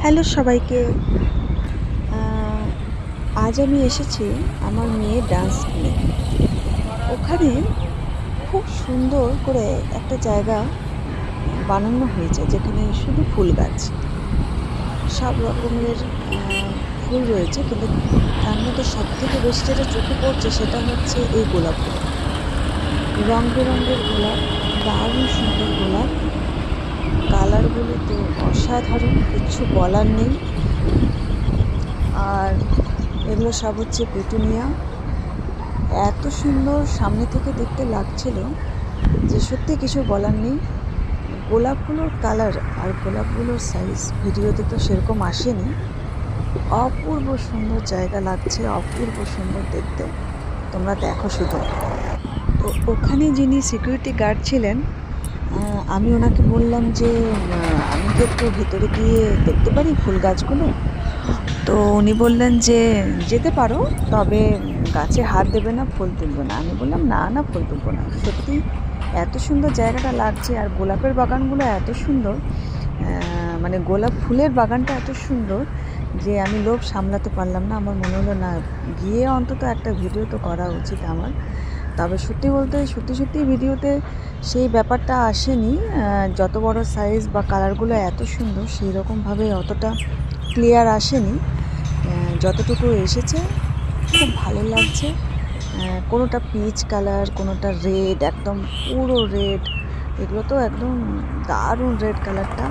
Hello সবাইকে। আজ আমি এসেছি আমার মেয়ের ডান্স স্কুলে। ওখানে খুব সুন্দর করে একটা জায়গা বানানো হয়েছে, যেখানে শুধু ফুল গাছ, সব রকমের ফুল রয়েছে, কিন্তু তার মধ্যে সব থেকে বেশি যেটা চোখে পড়ছে সেটা হচ্ছে এই গোলাপগুলো। রং বেরঙের গোলাপ, দারুণ সুন্দর গোলাপ। কালারগুলো তো অসাধারণ, কিচ্ছু বলার নেই। আর এগুলো সব হচ্ছে পেটুনিয়া। এত সুন্দর সামনে থেকে দেখতে লাগছিল যে সত্যি কিছু বলার নেই। গোলাপগুলোর কালার আর গোলাপগুলোর সাইজ ভিডিওতে তো সেরকম আসেনি। অপূর্ব সুন্দর জায়গা লাগছে, অপূর্ব সুন্দর দেখতে। তোমরা দেখো শুধু। তো ওখানে যিনি সিকিউরিটি গার্ড ছিলেন, আমি ওনাকে বললাম যে আমি কি একটু ভেতরে গিয়ে দেখতে পারি ফুল গাছগুলো। তো উনি বললেন যে যেতে পারো, তবে গাছে হাত দেবে না, ফুল তুলবে না। আমি বললাম না না, ফুল তুলবো না। সত্যি এত সুন্দর জায়গাটা লাগছে, আর গোলাপের বাগানগুলো এত সুন্দর, মানে গোলাপ ফুলের বাগানটা এত সুন্দর যে আমি লোভ সামলাতে পারলাম না। আমার মনে হলো না, গিয়ে অন্তত একটা ভিডিও তো করা উচিত আমার। তবে সত্যি বলতে সত্যি ভিডিওতে সেই ব্যাপারটা আসেনি। যত বড় সাইজ বা কালারগুলো এত সুন্দর, সেই রকমভাবে অতটা ক্লিয়ার আসেনি। যতটুকু এসেছে খুব ভালো লাগছে। কোনোটা পিচ কালার, কোনোটা রেড, একদম পুরো রেড। এগুলো তো একদম দারুণ রেড কালারটা।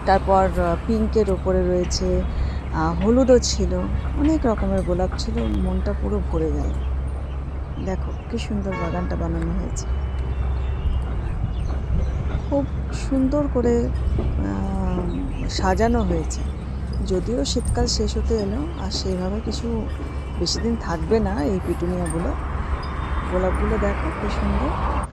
তারপর পিঙ্কের ওপরে রয়েছে, হলুদও ছিল, অনেক রকমের গোলাপ ছিল। মনটা পুরো ভরে গেল। দেখো কি সুন্দর বাগানটা বানানো হয়েছে, খুব সুন্দর করে সাজানো হয়েছে। যদিও শীতকাল শেষ হতে এলো, আর সেইভাবে কিছু বেশি দিন থাকবে না এই পিটুনিয়াগুলো। গোলাপগুলো দেখো কি সুন্দর।